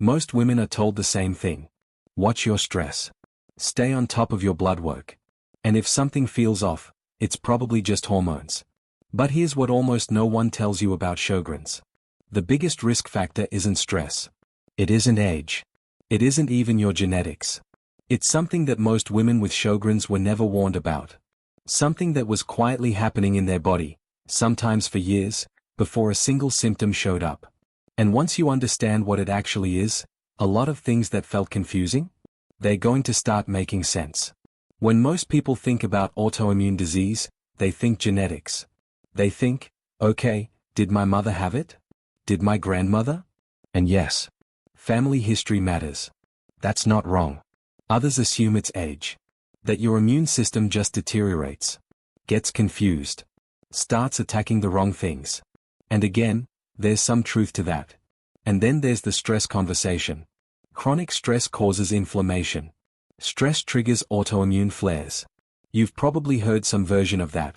Most women are told the same thing. Watch your stress. Stay on top of your blood work. And if something feels off, it's probably just hormones. But here's what almost no one tells you about Sjögren's. The biggest risk factor isn't stress. It isn't age. It isn't even your genetics. It's something that most women with Sjögren's were never warned about. Something that was quietly happening in their body, sometimes for years, before a single symptom showed up. And once you understand what it actually is, a lot of things that felt confusing, they're going to start making sense. When most people think about autoimmune disease, they think genetics. They think, okay, did my mother have it? Did my grandmother? And yes, family history matters. That's not wrong. Others assume it's age. That your immune system just deteriorates. Gets confused. Starts attacking the wrong things. And again, there's some truth to that. And then there's the stress conversation. Chronic stress causes inflammation. Stress triggers autoimmune flares. You've probably heard some version of that.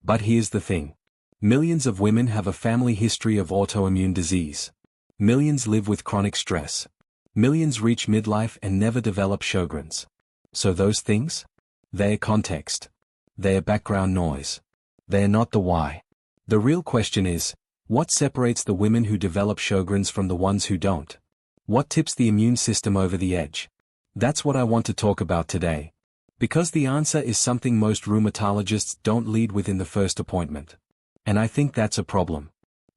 But here's the thing. Millions of women have a family history of autoimmune disease. Millions live with chronic stress. Millions reach midlife and never develop Sjögren's. So those things? They're context. They're background noise. They're not the why. The real question is, what separates the women who develop Sjögren's from the ones who don't? What tips the immune system over the edge? That's what I want to talk about today. Because the answer is something most rheumatologists don't lead with in the first appointment. And I think that's a problem.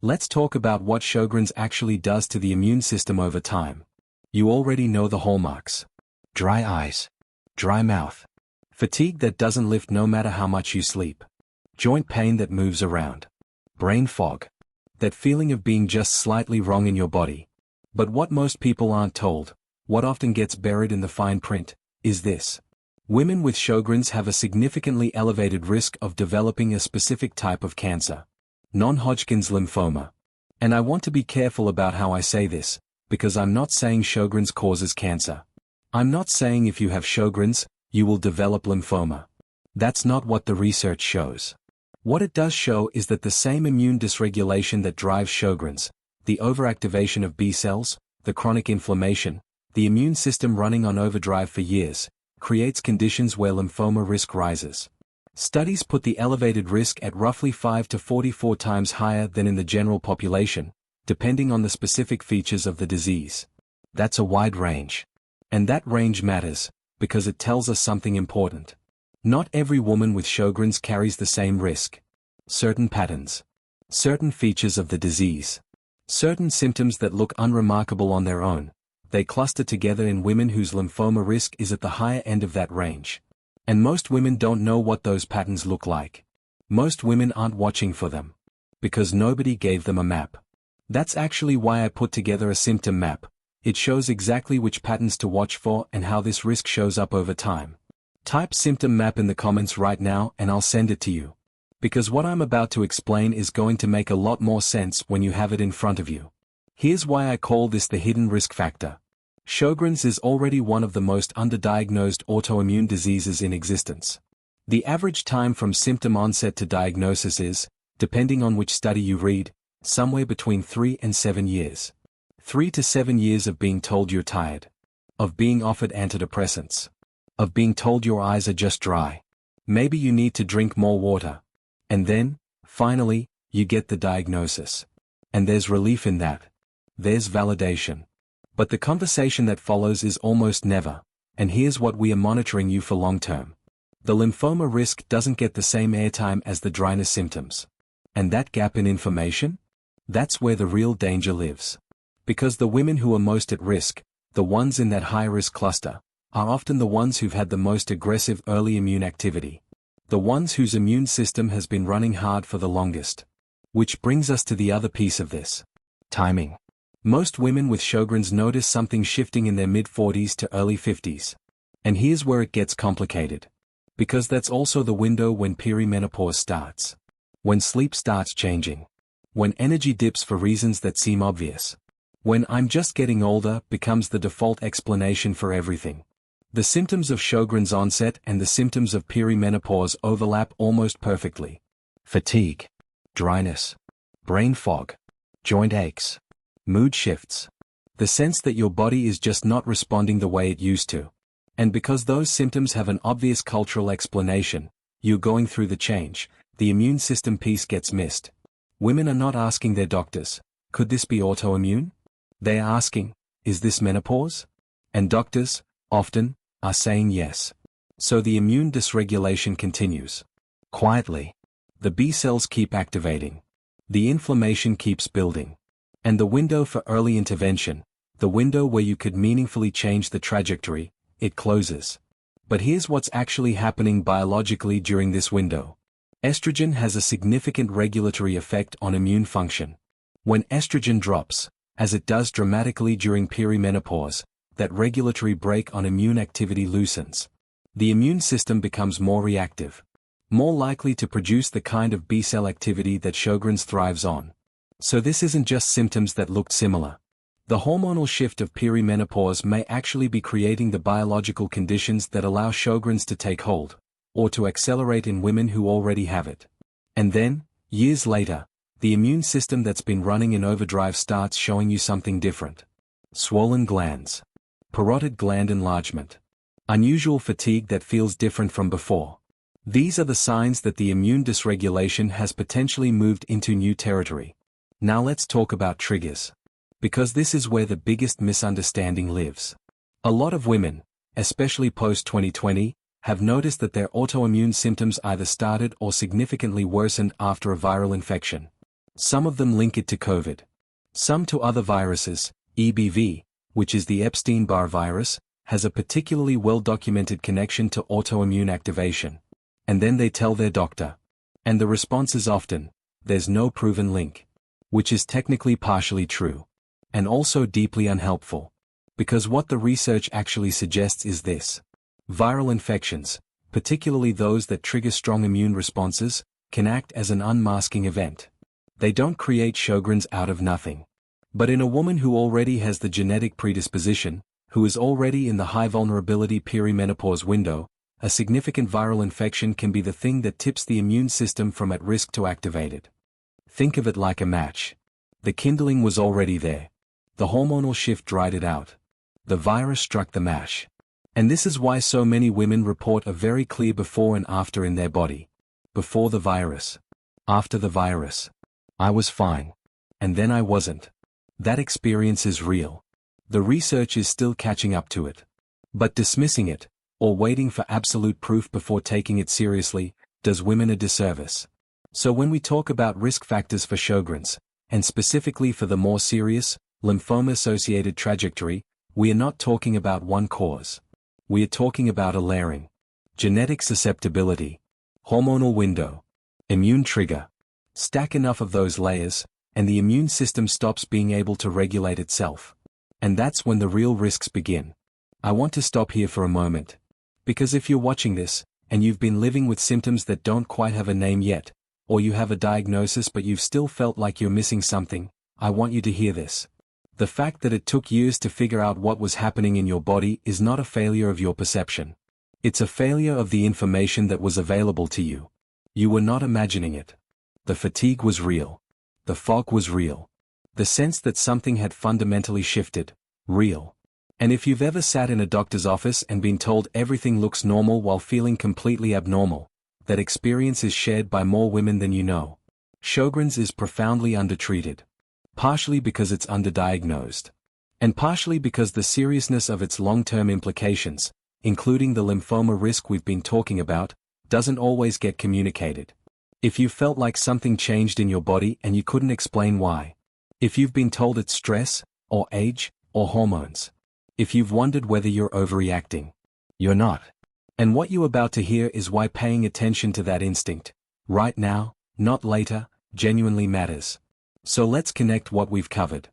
Let's talk about what Sjögren's actually does to the immune system over time. You already know the hallmarks. Dry eyes. Dry mouth. Fatigue that doesn't lift no matter how much you sleep. Joint pain that moves around. Brain fog. That feeling of being just slightly wrong in your body. But what most people aren't told, what often gets buried in the fine print, is this. Women with Sjögren's have a significantly elevated risk of developing a specific type of cancer. Non-Hodgkin's lymphoma. And I want to be careful about how I say this, because I'm not saying Sjögren's causes cancer. I'm not saying if you have Sjögren's, you will develop lymphoma. That's not what the research shows. What it does show is that the same immune dysregulation that drives Sjögren's, the overactivation of B cells, the chronic inflammation, the immune system running on overdrive for years, creates conditions where lymphoma risk rises. Studies put the elevated risk at roughly 5 to 44 times higher than in the general population, depending on the specific features of the disease. That's a wide range. And that range matters, because it tells us something important. Not every woman with Sjögren's carries the same risk. Certain patterns. Certain features of the disease. Certain symptoms that look unremarkable on their own. They cluster together in women whose lymphoma risk is at the higher end of that range. And most women don't know what those patterns look like. Most women aren't watching for them. Because nobody gave them a map. That's actually why I put together a symptom map. It shows exactly which patterns to watch for and how this risk shows up over time. Type symptom map in the comments right now and I'll send it to you. Because what I'm about to explain is going to make a lot more sense when you have it in front of you. Here's why I call this the hidden risk factor. Sjögren's is already one of the most underdiagnosed autoimmune diseases in existence. The average time from symptom onset to diagnosis is, depending on which study you read, somewhere between 3 and 7 years. 3 to 7 years of being told you're tired. Of being offered antidepressants. Of being told your eyes are just dry. Maybe you need to drink more water. And then, finally, you get the diagnosis. And there's relief in that. There's validation. But the conversation that follows is almost never, and here's what we are monitoring you for long term. The lymphoma risk doesn't get the same airtime as the dryness symptoms. And that gap in information? That's where the real danger lives. Because the women who are most at risk, the ones in that high-risk cluster, are often the ones who've had the most aggressive early immune activity. The ones whose immune system has been running hard for the longest. Which brings us to the other piece of this. Timing. Most women with Sjögren's notice something shifting in their mid-40s to early 50s. And here's where it gets complicated. Because that's also the window when perimenopause starts. When sleep starts changing. When energy dips for reasons that seem obvious. When "I'm just getting older" becomes the default explanation for everything. The symptoms of Sjögren's onset and the symptoms of perimenopause overlap almost perfectly. Fatigue. Dryness. Brain fog. Joint aches. Mood shifts. The sense that your body is just not responding the way it used to. And because those symptoms have an obvious cultural explanation, you're going through the change, the immune system piece gets missed. Women are not asking their doctors, could this be autoimmune? They are asking, is this menopause? And doctors, often, are saying yes. So the immune dysregulation continues. Quietly. The B cells keep activating. The inflammation keeps building. And the window for early intervention, the window where you could meaningfully change the trajectory, it closes. But here's what's actually happening biologically during this window. Estrogen has a significant regulatory effect on immune function. When estrogen drops, as it does dramatically during perimenopause, that regulatory brake on immune activity loosens. The immune system becomes more reactive, more likely to produce the kind of B-cell activity that Sjogren's thrives on. So this isn't just symptoms that looked similar. The hormonal shift of perimenopause may actually be creating the biological conditions that allow Sjogren's to take hold, or to accelerate in women who already have it. And then, years later, the immune system that's been running in overdrive starts showing you something different. Swollen glands. Parotid gland enlargement. Unusual fatigue that feels different from before. These are the signs that the immune dysregulation has potentially moved into new territory. Now let's talk about triggers. Because this is where the biggest misunderstanding lives. A lot of women, especially post-2020, have noticed that their autoimmune symptoms either started or significantly worsened after a viral infection. Some of them link it to COVID. Some to other viruses. EBV, which is the Epstein-Barr virus, has a particularly well-documented connection to autoimmune activation. And then they tell their doctor. And the response is often, there's no proven link. Which is technically partially true. And also deeply unhelpful. Because what the research actually suggests is this. Viral infections, particularly those that trigger strong immune responses, can act as an unmasking event. They don't create Sjogren's out of nothing. But in a woman who already has the genetic predisposition, who is already in the high vulnerability perimenopause window, a significant viral infection can be the thing that tips the immune system from at risk to activated. Think of it like a match. The kindling was already there. The hormonal shift dried it out. The virus struck the match. And this is why so many women report a very clear before and after in their body. Before the virus. After the virus. I was fine. And then I wasn't. That experience is real. The research is still catching up to it. But dismissing it, or waiting for absolute proof before taking it seriously, does women a disservice. So when we talk about risk factors for Sjogren's, and specifically for the more serious, lymphoma-associated trajectory, we are not talking about one cause. We are talking about a layering. Genetic susceptibility. Hormonal window. Immune trigger. Stack enough of those layers, and the immune system stops being able to regulate itself. And that's when the real risks begin. I want to stop here for a moment. Because if you're watching this, and you've been living with symptoms that don't quite have a name yet, or you have a diagnosis but you've still felt like you're missing something, I want you to hear this. The fact that it took years to figure out what was happening in your body is not a failure of your perception. It's a failure of the information that was available to you. You were not imagining it. The fatigue was real. The fog was real. The sense that something had fundamentally shifted, real. And if you've ever sat in a doctor's office and been told everything looks normal while feeling completely abnormal, that experience is shared by more women than you know. Sjogren's is profoundly undertreated. Partially because it's underdiagnosed. And partially because the seriousness of its long-term implications, including the lymphoma risk we've been talking about, doesn't always get communicated. If you felt like something changed in your body and you couldn't explain why. If you've been told it's stress, or age, or hormones. If you've wondered whether you're overreacting. You're not. And what you're about to hear is why paying attention to that instinct, right now, not later, genuinely matters. So let's connect what we've covered.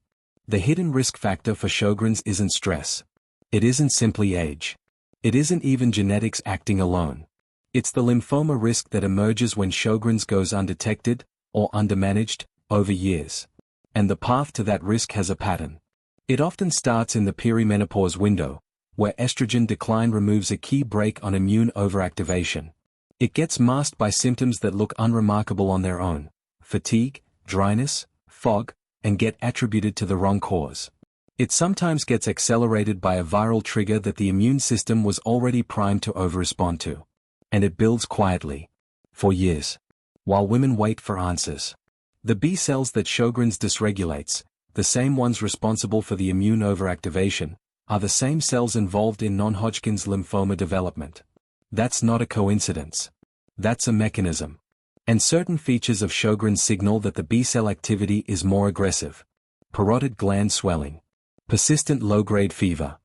The hidden risk factor for Sjogren's isn't stress. It isn't simply age. It isn't even genetics acting alone. It's the lymphoma risk that emerges when Sjogren's goes undetected, or undermanaged, over years. And the path to that risk has a pattern. It often starts in the perimenopause window, where estrogen decline removes a key brake on immune overactivation. It gets masked by symptoms that look unremarkable on their own, fatigue, dryness, fog, and get attributed to the wrong cause. It sometimes gets accelerated by a viral trigger that the immune system was already primed to overrespond to. And it builds quietly. For years. While women wait for answers. The B cells that Sjogren's dysregulates, the same ones responsible for the immune overactivation, are the same cells involved in non-Hodgkin's lymphoma development. That's not a coincidence. That's a mechanism. And certain features of Sjogren's signal that the B-cell activity is more aggressive. Parotid gland swelling. Persistent low-grade fever.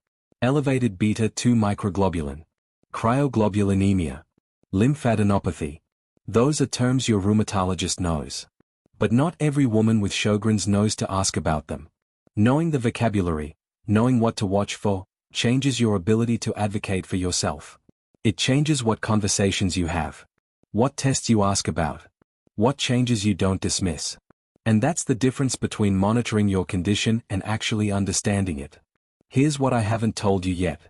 Elevated beta-2 microglobulin. Cryoglobulinemia. Lymphadenopathy. Those are terms your rheumatologist knows. But not every woman with Sjogren's knows to ask about them. Knowing the vocabulary, knowing what to watch for, changes your ability to advocate for yourself. It changes what conversations you have. What tests you ask about. What changes you don't dismiss. And that's the difference between monitoring your condition and actually understanding it. Here's what I haven't told you yet.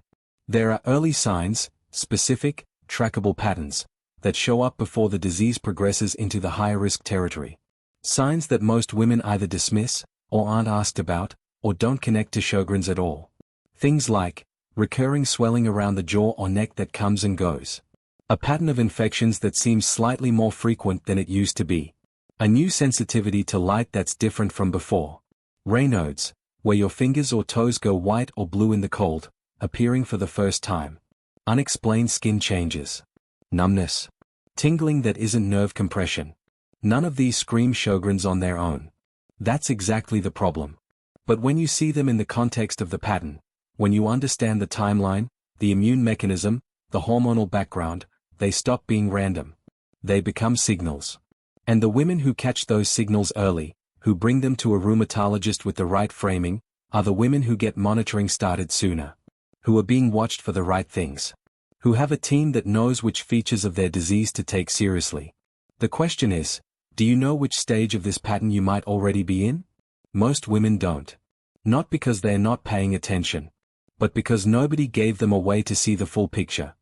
There are early signs, specific, trackable patterns, that show up before the disease progresses into the higher-risk territory. Signs that most women either dismiss, or aren't asked about, or don't connect to Sjogren's at all. Things like recurring swelling around the jaw or neck that comes and goes. A pattern of infections that seems slightly more frequent than it used to be. A new sensitivity to light that's different from before. Raynaud's, where your fingers or toes go white or blue in the cold, appearing for the first time. Unexplained skin changes. Numbness. Tingling that isn't nerve compression. None of these scream Sjogren's on their own. That's exactly the problem. But when you see them in the context of the pattern, when you understand the timeline, the immune mechanism, the hormonal background, they stop being random. They become signals. And the women who catch those signals early, who bring them to a rheumatologist with the right framing, are the women who get monitoring started sooner. Who are being watched for the right things. Who have a team that knows which features of their disease to take seriously. The question is, do you know which stage of this pattern you might already be in? Most women don't. Not because they're not paying attention, but because nobody gave them a way to see the full picture.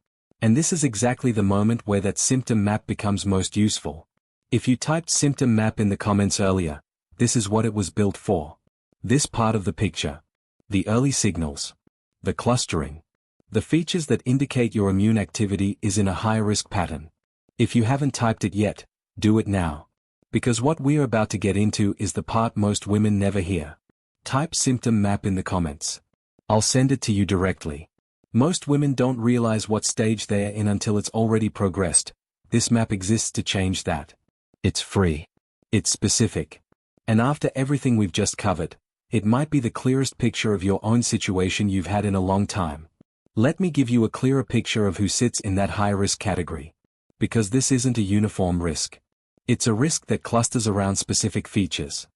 And this is exactly the moment where that symptom map becomes most useful. If you typed symptom map in the comments earlier, this is what it was built for. This part of the picture. The early signals. The clustering. The features that indicate your immune activity is in a high-risk pattern. If you haven't typed it yet, do it now. Because what we're about to get into is the part most women never hear. Type symptom map in the comments. I'll send it to you directly. Most women don't realize what stage they're in until it's already progressed. This map exists to change that. It's free. It's specific. And after everything we've just covered, it might be the clearest picture of your own situation you've had in a long time. Let me give you a clearer picture of who sits in that high-risk category. Because this isn't a uniform risk. It's a risk that clusters around specific features.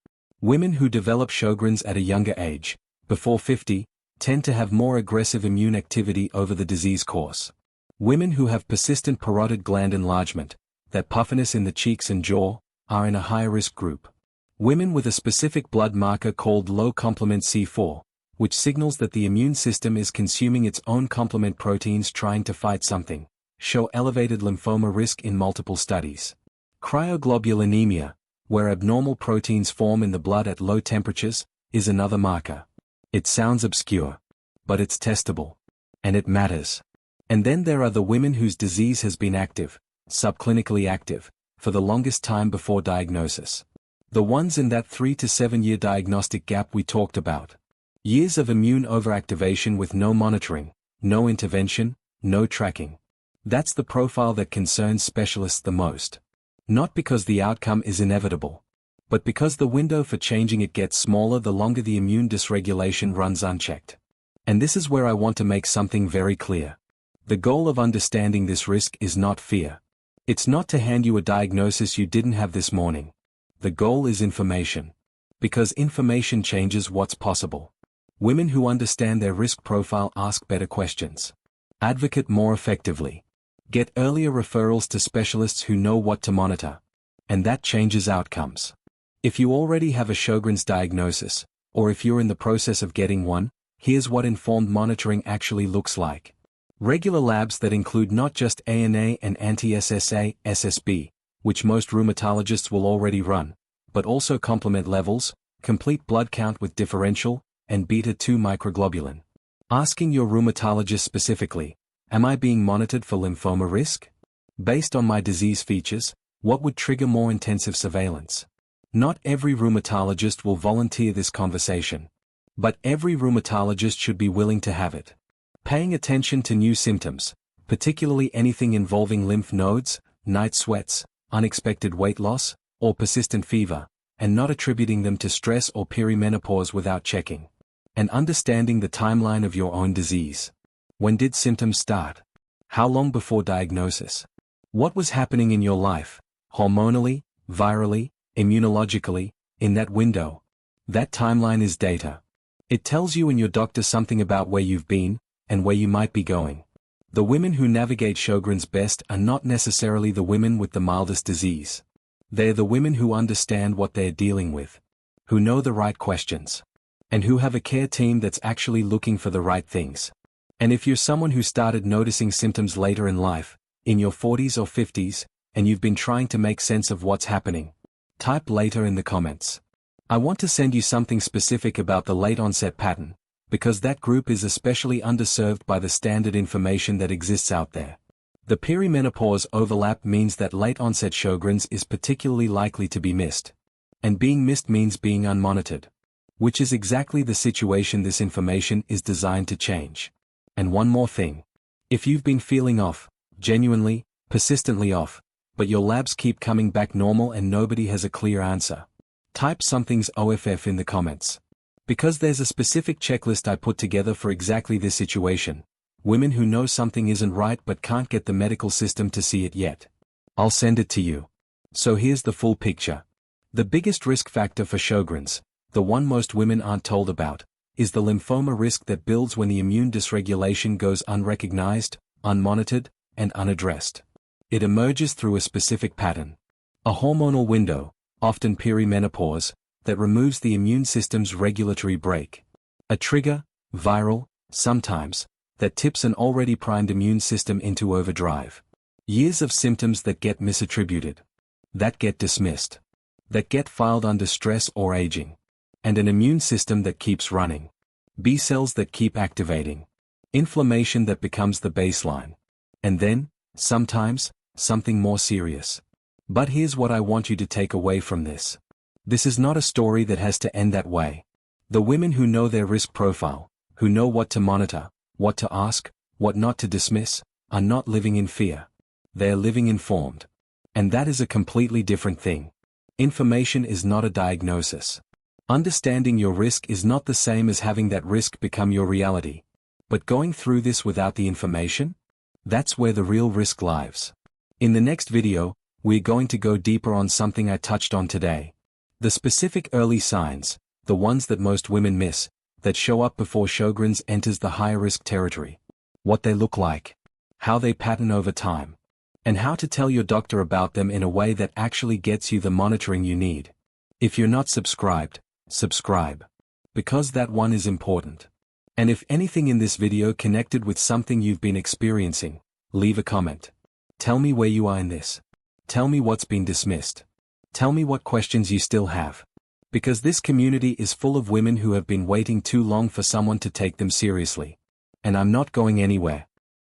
Women who develop Sjogren's at a younger age, before 50, tend to have more aggressive immune activity over the disease course. Women who have persistent parotid gland enlargement, that puffiness in the cheeks and jaw, are in a higher risk group. Women with a specific blood marker called low complement C4, which signals that the immune system is consuming its own complement proteins trying to fight something, show elevated lymphoma risk in multiple studies. Cryoglobulinemia, where abnormal proteins form in the blood at low temperatures, is another marker. It sounds obscure, but it's testable. And it matters. And then there are the women whose disease has been active, subclinically active, for the longest time before diagnosis. The ones in that 3 to 7 year diagnostic gap we talked about. Years of immune overactivation with no monitoring, no intervention, no tracking. That's the profile that concerns specialists the most. Not because the outcome is inevitable, but because the window for changing it gets smaller the longer the immune dysregulation runs unchecked. And this is where I want to make something very clear. The goal of understanding this risk is not fear. It's not to hand you a diagnosis you didn't have this morning. The goal is information. Because information changes what's possible. Women who understand their risk profile ask better questions. Advocate more effectively. Get earlier referrals to specialists who know what to monitor. And that changes outcomes. If you already have a Sjogren's diagnosis, or if you're in the process of getting one, here's what informed monitoring actually looks like. Regular labs that include not just ANA and anti-SSA, SSB, which most rheumatologists will already run, but also complement levels, complete blood count with differential, and beta-2 microglobulin. Asking your rheumatologist specifically, am I being monitored for lymphoma risk? Based on my disease features, what would trigger more intensive surveillance? Not every rheumatologist will volunteer this conversation. But every rheumatologist should be willing to have it. Paying attention to new symptoms, particularly anything involving lymph nodes, night sweats, unexpected weight loss, or persistent fever, and not attributing them to stress or perimenopause without checking. And understanding the timeline of your own disease. When did symptoms start? How long before diagnosis? What was happening in your life, hormonally, virally, immunologically, in that window? That timeline is data. It tells you and your doctor something about where you've been, and where you might be going. The women who navigate Sjogren's best are not necessarily the women with the mildest disease. They're the women who understand what they're dealing with, who know the right questions, and who have a care team that's actually looking for the right things. And if you're someone who started noticing symptoms later in life, in your 40s or 50s, and you've been trying to make sense of what's happening, type later in the comments. I want to send you something specific about the late onset pattern, because that group is especially underserved by the standard information that exists out there. The perimenopause overlap means that late onset Sjogren's is particularly likely to be missed. And being missed means being unmonitored. Which is exactly the situation this information is designed to change. And one more thing. If you've been feeling off, genuinely, persistently off, but your labs keep coming back normal and nobody has a clear answer, type something's OFF in the comments. Because there's a specific checklist I put together for exactly this situation. Women who know something isn't right but can't get the medical system to see it yet. I'll send it to you. So here's the full picture. The biggest risk factor for Sjogren's, the one most women aren't told about, is the lymphoma risk that builds when the immune dysregulation goes unrecognized, unmonitored, and unaddressed. It emerges through a specific pattern. A hormonal window, often perimenopause, that removes the immune system's regulatory brake. A trigger, viral, sometimes, that tips an already primed immune system into overdrive. Years of symptoms that get misattributed. That get dismissed. That get filed under stress or aging. And an immune system that keeps running. B cells that keep activating. Inflammation that becomes the baseline. And then, sometimes, something more serious. But here's what I want you to take away from this. This is not a story that has to end that way. The women who know their risk profile, who know what to monitor, what to ask, what not to dismiss, are not living in fear. They are living informed. And that is a completely different thing. Information is not a diagnosis. Understanding your risk is not the same as having that risk become your reality. But going through this without the information? That's where the real risk lies. In the next video, we're going to go deeper on something I touched on today. The specific early signs, the ones that most women miss, that show up before Sjogren's enters the high-risk territory. What they look like. How they pattern over time. And how to tell your doctor about them in a way that actually gets you the monitoring you need. If you're not subscribed, subscribe. Because that one is important. And if anything in this video connected with something you've been experiencing, leave a comment. Tell me where you are in this. Tell me what's been dismissed. Tell me what questions you still have. Because this community is full of women who have been waiting too long for someone to take them seriously. And I'm not going anywhere.